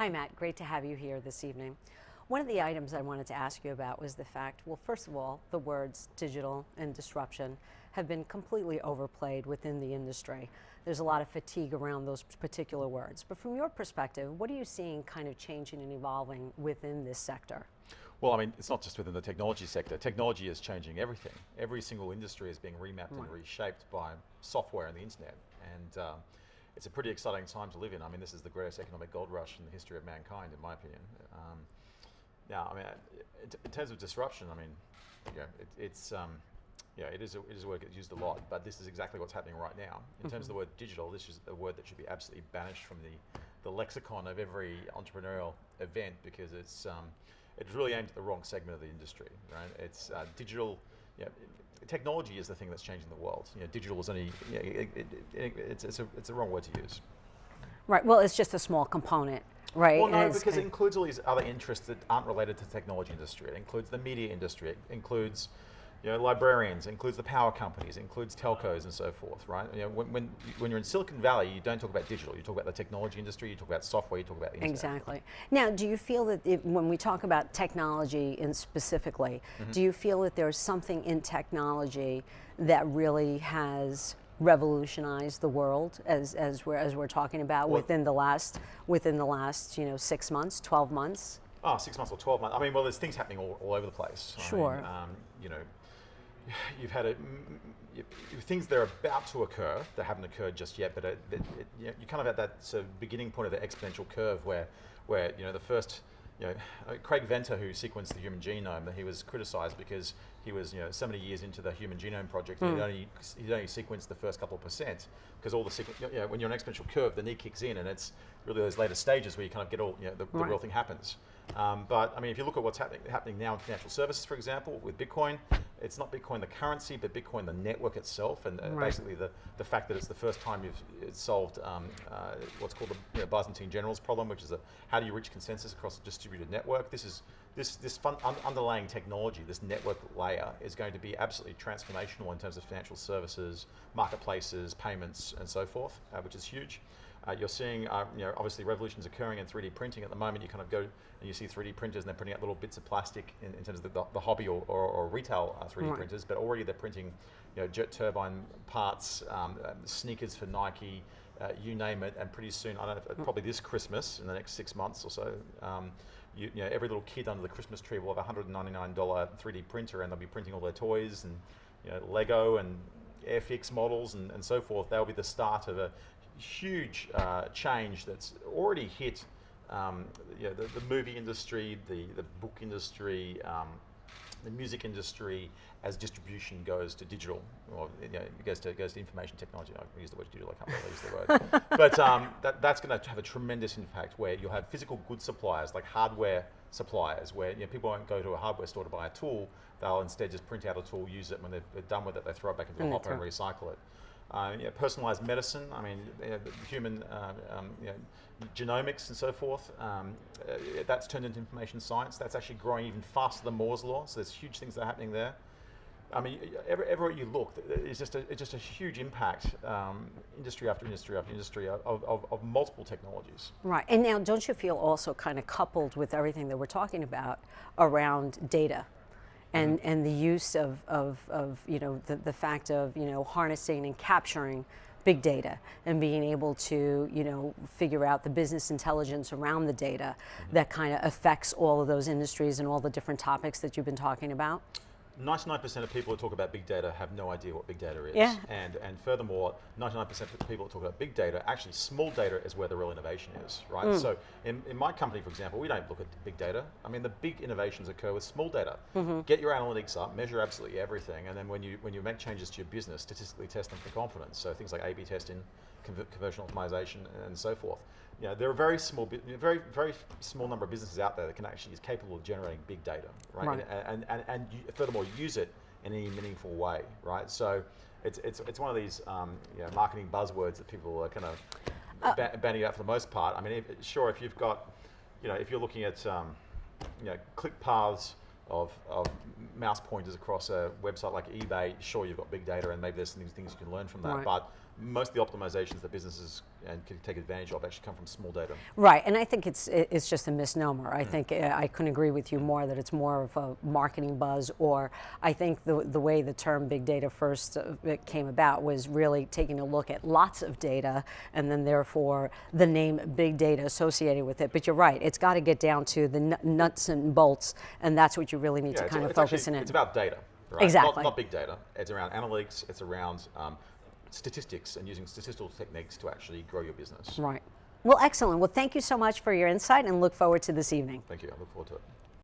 Hi, Matt. Great to have you here this evening. One of the items I wanted to ask you about was the fact, well, first of all, the words digital and disruption have been completely overplayed within the industry. There's a lot of fatigue around those particular words. But from your perspective, what are you seeing kind of changing and evolving within this sector? Well, I mean, it's not just within the technology sector. Technology is changing everything. Every single industry is being remapped and reshaped by software and the internet. And it's a pretty exciting time to live in. I mean, this is the greatest economic gold rush in the history of mankind, in my opinion. Now, I mean, in terms of disruption, I mean, it is a word that gets used a lot, but this is exactly what's happening right now. In terms of the word digital, this is a word that should be absolutely banished from the lexicon of every entrepreneurial event, because it's really aimed at the wrong segment of the industry, right? It's digital. Technology is the thing that's changing the world. Digital is only. It's a wrong word to use. Right. Well, it's just a small component. Right. Well, no, because it includes all these other interests that aren't related to the technology industry. It includes the media industry. It includes, librarians. It includes the power companies. It includes telcos and so forth. Right. When you're in Silicon Valley, you don't talk about digital. You talk about the technology industry. You talk about software. You talk about the internet. Exactly. Now, do you feel that when we talk about technology specifically, do you feel that there's something in technology that really has revolutionized the world as we're talking about within the last 6 months, 12 months? Oh, 6 months or 12 months. I mean, well, there's things happening all over the place. Sure. I mean, you've had things that are about to occur that haven't occurred just yet, but you kind of at that sort of beginning point of the exponential curve where the first. Craig Venter, who sequenced the human genome, he was criticized because he was so many years into the Human Genome Project, and he'd only sequenced the first couple of percent, because all the when you're an exponential curve, the need kicks in, and it's really those later stages where you kind of get all the real thing happens. But I mean, if you look at what's happening now in financial services, for example, with Bitcoin, it's not Bitcoin the currency, but Bitcoin the network itself, and basically the fact that it's the first time it's solved what's called the Byzantine generals problem, which is how do you reach consensus across a distributed network. This underlying technology, this network layer, is going to be absolutely transformational in terms of financial services, marketplaces, payments, and so forth, which is huge. You're seeing, obviously revolutions occurring in 3D printing at the moment. You kind of go and you see 3D printers, and they're printing out little bits of plastic in terms of the hobby or retail 3D printers, but already they're printing, jet turbine parts, sneakers for Nike, you name it. And pretty soon, I don't know, probably this Christmas, in the next 6 months or so, every little kid under the Christmas tree will have a $199 3D printer, and they'll be printing all their toys and Lego and Airfix models and so forth. That'll be the start of a huge change that's already hit the movie industry, the book industry, the music industry, as distribution goes to digital, or it goes to information technology. I use the word digital, I can't really use the word. But that's going to have a tremendous impact, where you'll have physical goods suppliers, like hardware suppliers, where people won't go to a hardware store to buy a tool. They'll instead just print out a tool, use it. When they're done with it, they throw it back into the hopper and recycle it. Personalized medicine, I mean, human genomics and so forth, that's turned into information science. That's actually growing even faster than Moore's law, so there's huge things that are happening there. I mean, everywhere you look, it's just a huge impact, industry after industry after industry, of multiple technologies. Right, and now don't you feel also kind of coupled with everything that we're talking about around data? And the use of the fact of harnessing and capturing big data and being able to figure out the business intelligence around the data that kind of affects all of those industries and all the different topics that you've been talking about? 99% of people who talk about big data have no idea what big data is. Yeah. And furthermore, 99% of the people who talk about big data, actually small data is where the real innovation is, right? So in my company, for example, we don't look at big data. I mean, the big innovations occur with small data. Get your analytics up, measure absolutely everything, and then when you make changes to your business, statistically test them for confidence. So things like A/B testing, conversion optimization, and so forth. There are very small number of businesses out there that is capable of generating big data, right? And furthermore, use it in any meaningful way, right? So it's one of these marketing buzzwords that people are kind of banning out for the most part. I mean, if you've got, if you're looking at click paths of mouse pointers across a website like eBay, sure, you've got big data, and maybe there's some things you can learn from that. But most of the optimizations that businesses can take advantage of actually come from small data. Right, and I think it's just a misnomer. I think I couldn't agree with you more that it's more of a marketing buzz, or I think the way the term big data first came about was really taking a look at lots of data, and then therefore the name big data associated with it. But you're right, it's got to get down to the nuts and bolts, and that's what you really need to kind of focus in. It's about data, right? Exactly. Not big data. It's around analytics. It's around statistics and using statistical techniques to actually grow your business. Right. Well, excellent. Well, thank you so much for your insight, and look forward to this evening. Thank you. I look forward to it.